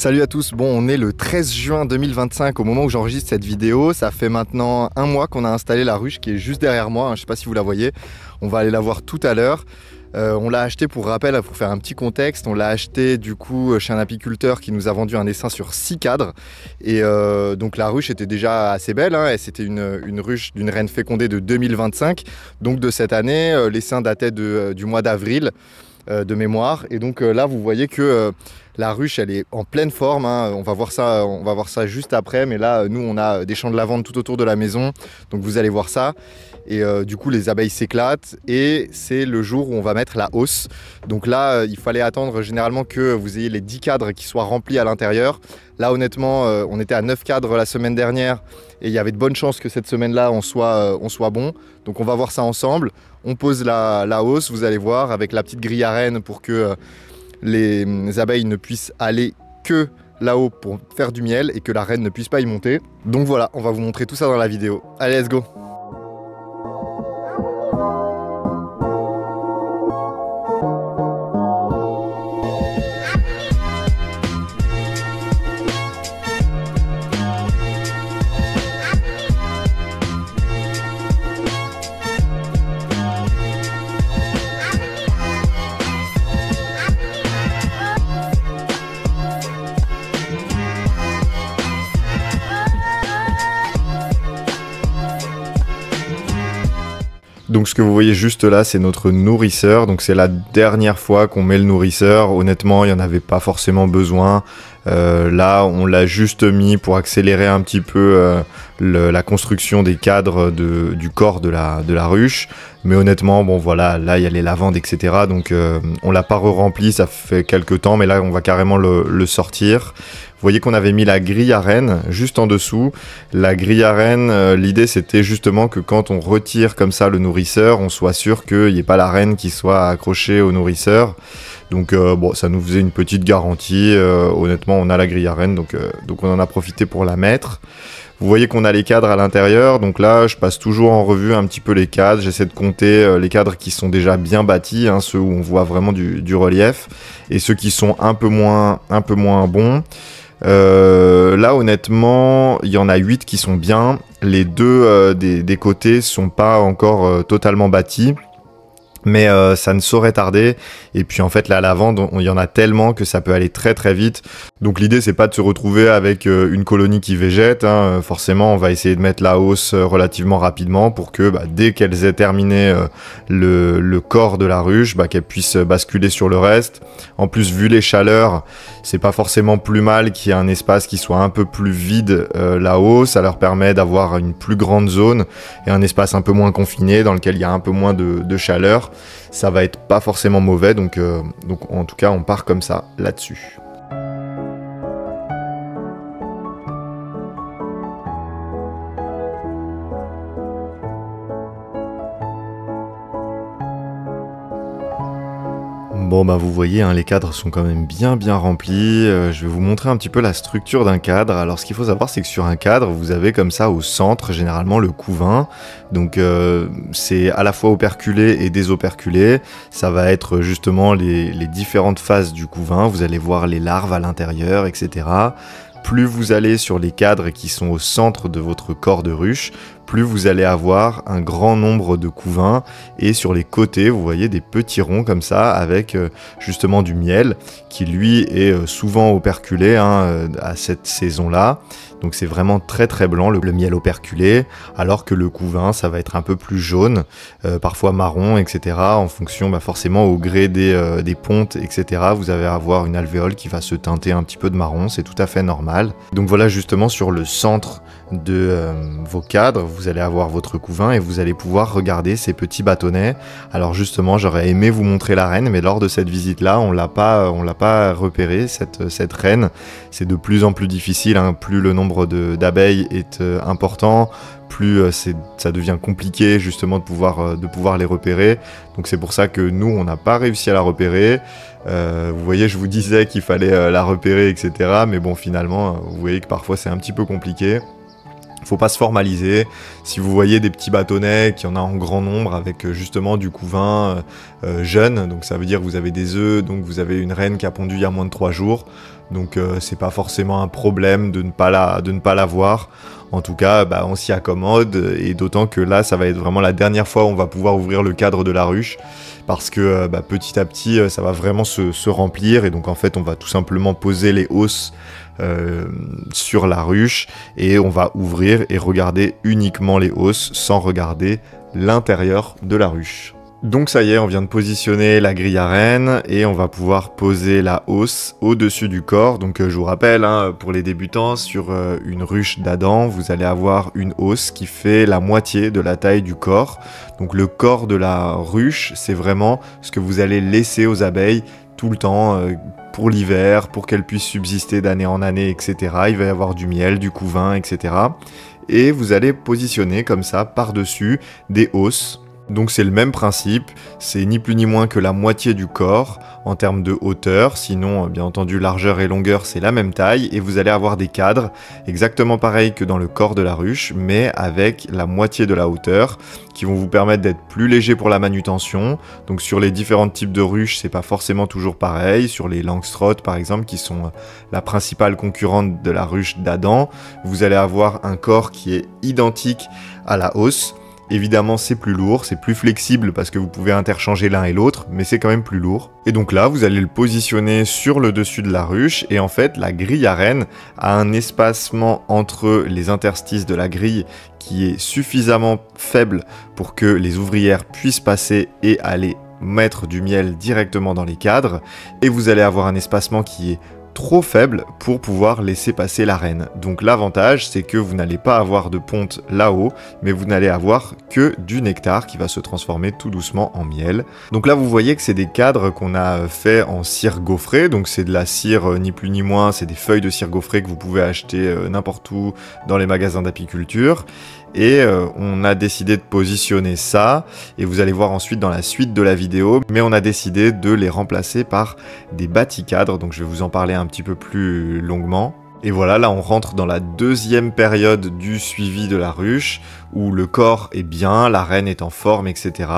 Salut à tous, bon on est le 13 juin 2025 au moment où j'enregistre cette vidéo. Ça fait maintenant un mois qu'on a installé la ruche qui est juste derrière moi, je ne sais pas si vous la voyez. On va aller la voir tout à l'heure. On l'a acheté pour rappel, pour faire un petit contexte. On l'a acheté du coup chez un apiculteur qui nous a vendu un essaim sur 6 cadres. Et donc la ruche était déjà assez belle, c'était une ruche d'une reine fécondée de 2025. Donc de cette année, l'essaim datait du mois d'avril de mémoire. Et donc là vous voyez que la ruche elle est en pleine forme, on va voir ça juste après. Mais là nous on a des champs de lavande tout autour de la maison. Donc vous allez voir ça. Et du coup les abeilles s'éclatent et c'est le jour où on va mettre la hausse. Donc là il fallait attendre généralement que vous ayez les 10 cadres qui soient remplis à l'intérieur. Là honnêtement on était à 9 cadres la semaine dernière et il y avait de bonnes chances que cette semaine là on soit bon. Donc on va voir ça ensemble. On pose la hausse, vous allez voir, avec la petite grille à reine pour que les abeilles ne puissent aller que là-haut pour faire du miel et que la reine ne puisse pas y monter. Donc voilà, on va vous montrer tout ça dans la vidéo. Allez, let's go! Donc ce que vous voyez juste là, c'est notre nourrisseur. Donc c'est la dernière fois qu'on met le nourrisseur. Honnêtement, il n'y en avait pas forcément besoin. Là, on l'a juste mis pour accélérer un petit peu la construction des cadres du corps de la ruche. Mais honnêtement, bon voilà, là il y a les lavandes, etc. Donc on l'a pas re-rempli, ça fait quelques temps, mais là on va carrément le sortir. Vous voyez qu'on avait mis la grille à reine juste en dessous. La grille à reine, l'idée c'était justement que quand on retire comme ça le nourrisseur, on soit sûr qu'il n'y ait pas la reine qui soit accrochée au nourrisseur. Donc bon, ça nous faisait une petite garantie. Honnêtement, on a la grille à reine, donc on en a profité pour la mettre. Vous voyez qu'on a les cadres à l'intérieur, donc là je passe toujours en revue un petit peu les cadres, j'essaie de compter les cadres qui sont déjà bien bâtis, ceux où on voit vraiment du relief, et ceux qui sont un peu moins bons. Là honnêtement il y en a 8 qui sont bien, les deux des côtés sont pas encore totalement bâtis. Mais ça ne saurait tarder. Et puis en fait la lavande, il y en a tellement que ça peut aller très très vite. Donc l'idée c'est pas de se retrouver avec une colonie qui végète, Forcément on va essayer de mettre la hausse relativement rapidement pour que dès qu'elles aient terminé le corps de la ruche, qu'elles puissent basculer sur le reste. En plus vu les chaleurs, c'est pas forcément plus mal qu'il y ait un espace qui soit un peu plus vide là-haut. Ça leur permet d'avoir une plus grande zone et un espace un peu moins confiné dans lequel il y a un peu moins de chaleur. Ça va être pas forcément mauvais, donc en tout cas on part comme ça là-dessus. Bon vous voyez les cadres sont quand même bien remplis. Je vais vous montrer un petit peu la structure d'un cadre. Alors ce qu'il faut savoir c'est que sur un cadre vous avez comme ça au centre généralement le couvain. Donc c'est à la fois operculé et désoperculé. Ça va être justement les différentes phases du couvain. Vous allez voir les larves à l'intérieur, etc. Plus vous allez sur les cadres qui sont au centre de votre corps de ruche, plus vous allez avoir un grand nombre de couvains, et sur les côtés vous voyez des petits ronds comme ça avec justement du miel qui lui est souvent operculé à cette saison là. Donc c'est vraiment très très blanc le miel operculé, alors que le couvain ça va être un peu plus jaune, parfois marron, etc. En fonction forcément au gré des pontes, etc. Vous allez avoir une alvéole qui va se teinter un petit peu de marron, c'est tout à fait normal. Donc voilà, justement sur le centre de vos cadres vous allez avoir votre couvain et vous allez pouvoir regarder ces petits bâtonnets. Alors justement j'aurais aimé vous montrer la reine, mais lors de cette visite là on l'a pas repéré cette reine. C'est de plus en plus difficile, plus le nombre d'abeilles est important, plus ça devient compliqué justement de pouvoir les repérer. Donc c'est pour ça que nous on n'a pas réussi à la repérer. Vous voyez, je vous disais qu'il fallait la repérer, etc. Mais bon, finalement vous voyez que parfois c'est un petit peu compliqué. Faut pas se formaliser. Si vous voyez des petits bâtonnets, qu'il y en a en grand nombre avec justement du couvain jeune, donc ça veut dire que vous avez des œufs, donc vous avez une reine qui a pondu il y a moins de 3 jours, Donc c'est pas forcément un problème de ne pas l'avoir. En tout cas, on s'y accommode, et d'autant que là, ça va être vraiment la dernière fois où on va pouvoir ouvrir le cadre de la ruche, parce que petit à petit, ça va vraiment se remplir, et donc en fait, on va tout simplement poser les hausses sur la ruche, et on va ouvrir et regarder uniquement les hausses, sans regarder l'intérieur de la ruche. Donc ça y est, on vient de positionner la grille à rennes et on va pouvoir poser la hausse au-dessus du corps. Donc je vous rappelle, pour les débutants, sur une ruche d'Adam, vous allez avoir une hausse qui fait la moitié de la taille du corps. Donc le corps de la ruche, c'est vraiment ce que vous allez laisser aux abeilles tout le temps, pour l'hiver, pour qu'elles puissent subsister d'année en année, etc. Il va y avoir du miel, du couvain, etc. Et vous allez positionner comme ça par-dessus des hausses. Donc c'est le même principe, c'est ni plus ni moins que la moitié du corps en termes de hauteur, sinon bien entendu largeur et longueur c'est la même taille, et vous allez avoir des cadres exactement pareils que dans le corps de la ruche, mais avec la moitié de la hauteur, qui vont vous permettre d'être plus léger pour la manutention. Donc sur les différents types de ruches, c'est pas forcément toujours pareil. Sur les Langstroth par exemple, qui sont la principale concurrente de la ruche d'Adam, vous allez avoir un corps qui est identique à la hausse. Évidemment, c'est plus lourd, c'est plus flexible parce que vous pouvez interchanger l'un et l'autre, mais c'est quand même plus lourd. Et donc là, vous allez le positionner sur le dessus de la ruche, et en fait, la grille à rennes a un espacement entre les interstices de la grille qui est suffisamment faible pour que les ouvrières puissent passer et aller mettre du miel directement dans les cadres, et vous allez avoir un espacement qui est trop faible pour pouvoir laisser passer la reine. Donc l'avantage, c'est que vous n'allez pas avoir de ponte là-haut, mais vous n'allez avoir que du nectar qui va se transformer tout doucement en miel. Donc là, vous voyez que c'est des cadres qu'on a fait en cire gaufrée, donc c'est de la cire ni plus ni moins, c'est des feuilles de cire gaufrée que vous pouvez acheter n'importe où dans les magasins d'apiculture. Et on a décidé de positionner ça, et vous allez voir ensuite dans la suite de la vidéo, mais on a décidé de les remplacer par des bâticadres, donc je vais vous en parler un petit peu plus longuement. Et voilà, là on rentre dans la deuxième période du suivi de la ruche, où le corps est bien, la reine est en forme, etc.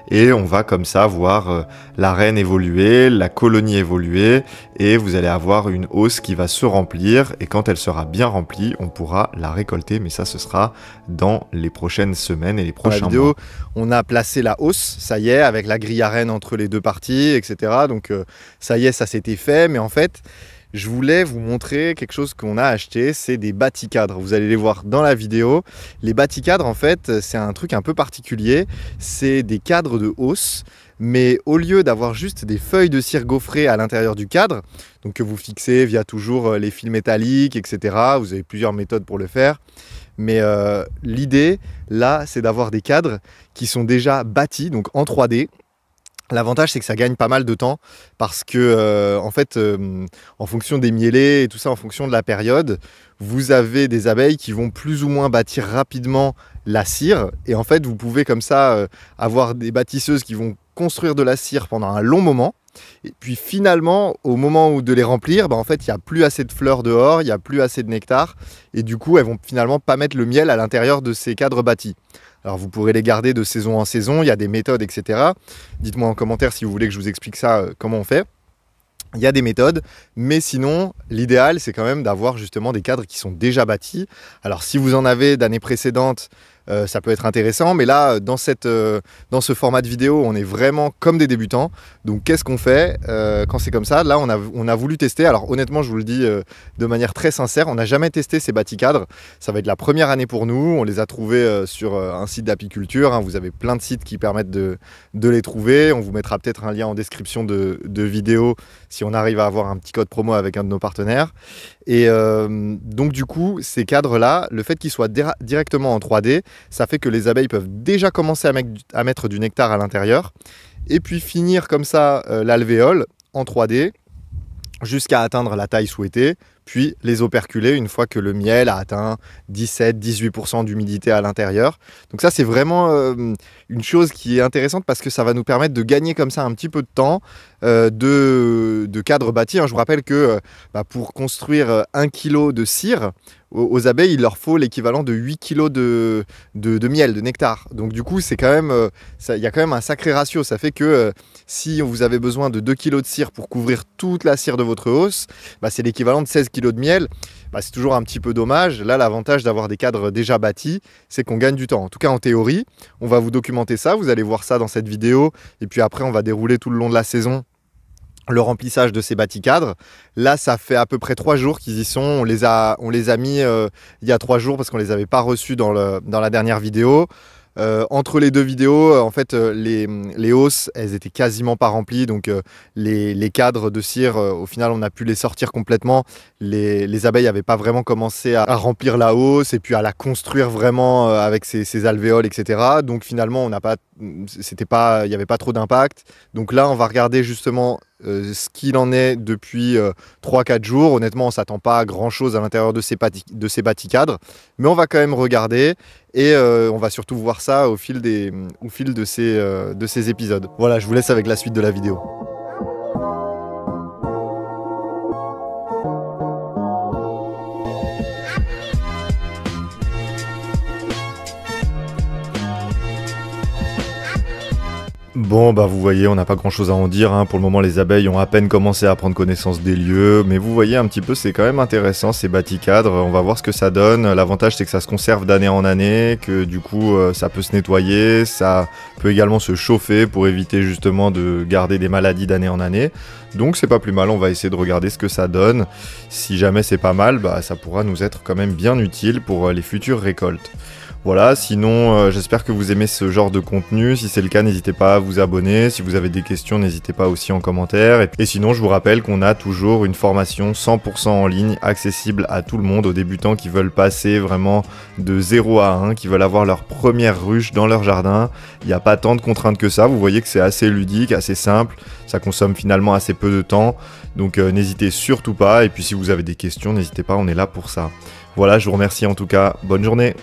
Et on va comme ça voir la reine évoluer, la colonie évoluer, et vous allez avoir une hausse qui va se remplir, et quand elle sera bien remplie, on pourra la récolter, mais ça ce sera dans les prochaines semaines et les prochains mois. On a placé la hausse, ça y est, avec la grille à rennes entre les deux parties, etc. Donc ça y est, ça s'était fait, mais en fait, je voulais vous montrer quelque chose qu'on a acheté, c'est des bâticadres. Vous allez les voir dans la vidéo. Les bâticadres, en fait, c'est un truc un peu particulier. C'est des cadres de hausse, mais au lieu d'avoir juste des feuilles de cire gaufrée à l'intérieur du cadre, donc que vous fixez via toujours les fils métalliques, etc. Vous avez plusieurs méthodes pour le faire. Mais l'idée, là, c'est d'avoir des cadres qui sont déjà bâtis, donc en 3D. L'avantage, c'est que ça gagne pas mal de temps parce que, en fait, en fonction des mielés et tout ça, en fonction de la période, vous avez des abeilles qui vont plus ou moins bâtir rapidement la cire. Et en fait, vous pouvez comme ça avoir des bâtisseuses qui vont construire de la cire pendant un long moment. Et puis finalement, au moment où de les remplir, en fait, il n'y a plus assez de fleurs dehors, il n'y a plus assez de nectar. Et du coup, elles vont finalement pas mettre le miel à l'intérieur de ces cadres bâtis. Alors vous pourrez les garder de saison en saison, il y a des méthodes, etc. Dites-moi en commentaire si vous voulez que je vous explique ça, comment on fait. Il y a des méthodes, mais sinon, l'idéal, c'est quand même d'avoir justement des cadres qui sont déjà bâtis. Alors si vous en avez d'années précédentes, ça peut être intéressant, mais là, dans ce format de vidéo, on est vraiment comme des débutants. Donc qu'est-ce qu'on fait quand c'est comme ça? Là, on a voulu tester. Alors honnêtement, je vous le dis de manière très sincère, on n'a jamais testé ces bâticadres. Ça va être la première année pour nous. On les a trouvés sur un site d'apiculture, hein. Vous avez plein de sites qui permettent de les trouver. On vous mettra peut-être un lien en description de vidéo si on arrive à avoir un petit code promo avec un de nos partenaires. Et donc du coup, ces cadres-là, le fait qu'ils soient directement en 3D, ça fait que les abeilles peuvent déjà commencer à mettre du nectar à l'intérieur, et puis finir comme ça l'alvéole en 3D, jusqu'à atteindre la taille souhaitée, puis les operculer une fois que le miel a atteint 17-18% d'humidité à l'intérieur. Donc ça, c'est vraiment une chose qui est intéressante parce que ça va nous permettre de gagner comme ça un petit peu de temps de cadre bâti. Je vous rappelle que pour construire 1 kg de cire, aux abeilles, il leur faut l'équivalent de 8 kg de miel, de nectar. Donc du coup, c'est quand même, il y a quand même un sacré ratio. Ça fait que si vous avez besoin de 2 kg de cire pour couvrir toute la cire de votre hausse, c'est l'équivalent de 16 kg de miel. C'est toujours un petit peu dommage. Là, l'avantage d'avoir des cadres déjà bâtis, c'est qu'on gagne du temps. En tout cas, en théorie, on va vous documenter ça. Vous allez voir ça dans cette vidéo. Et puis après, on va dérouler tout le long de la saison le remplissage de ces bâtis cadres. Là, ça fait à peu près 3 jours qu'ils y sont. On les a mis il y a 3 jours parce qu'on ne les avait pas reçus dans la dernière vidéo. Entre les deux vidéos, en fait, les hausses, elles étaient quasiment pas remplies. Donc, les cadres de cire, au final, on a pu les sortir complètement. Les abeilles n'avaient pas vraiment commencé à remplir la hausse et puis à la construire vraiment avec ses alvéoles, etc. Donc, finalement, il n'y avait pas trop d'impact. Donc là, on va regarder justement ce qu'il en est depuis 3-4 jours. Honnêtement, on ne s'attend pas à grand chose à l'intérieur de ces bâtis cadres, mais on va quand même regarder et on va surtout voir ça au fil de ces épisodes. Voilà, je vous laisse avec la suite de la vidéo. Bon, vous voyez, on n'a pas grand chose à en dire. Pour le moment, les abeilles ont à peine commencé à prendre connaissance des lieux. Mais vous voyez un petit peu, c'est quand même intéressant ces bâtis cadres. On va voir ce que ça donne. L'avantage, c'est que ça se conserve d'année en année, que du coup, ça peut se nettoyer. Ça peut également se chauffer pour éviter justement de garder des maladies d'année en année. Donc, c'est pas plus mal. On va essayer de regarder ce que ça donne. Si jamais c'est pas mal, ça pourra nous être quand même bien utile pour les futures récoltes. Voilà, sinon j'espère que vous aimez ce genre de contenu. Si c'est le cas, n'hésitez pas à vous abonner. Si vous avez des questions, n'hésitez pas aussi en commentaire. Et sinon, je vous rappelle qu'on a toujours une formation 100% en ligne, accessible à tout le monde, aux débutants qui veulent passer vraiment de 0 à 1, qui veulent avoir leur première ruche dans leur jardin. Il n'y a pas tant de contraintes que ça. Vous voyez que c'est assez ludique, assez simple. Ça consomme finalement assez peu de temps. Donc n'hésitez surtout pas. Et puis si vous avez des questions, n'hésitez pas, on est là pour ça. Voilà, je vous remercie en tout cas. Bonne journée.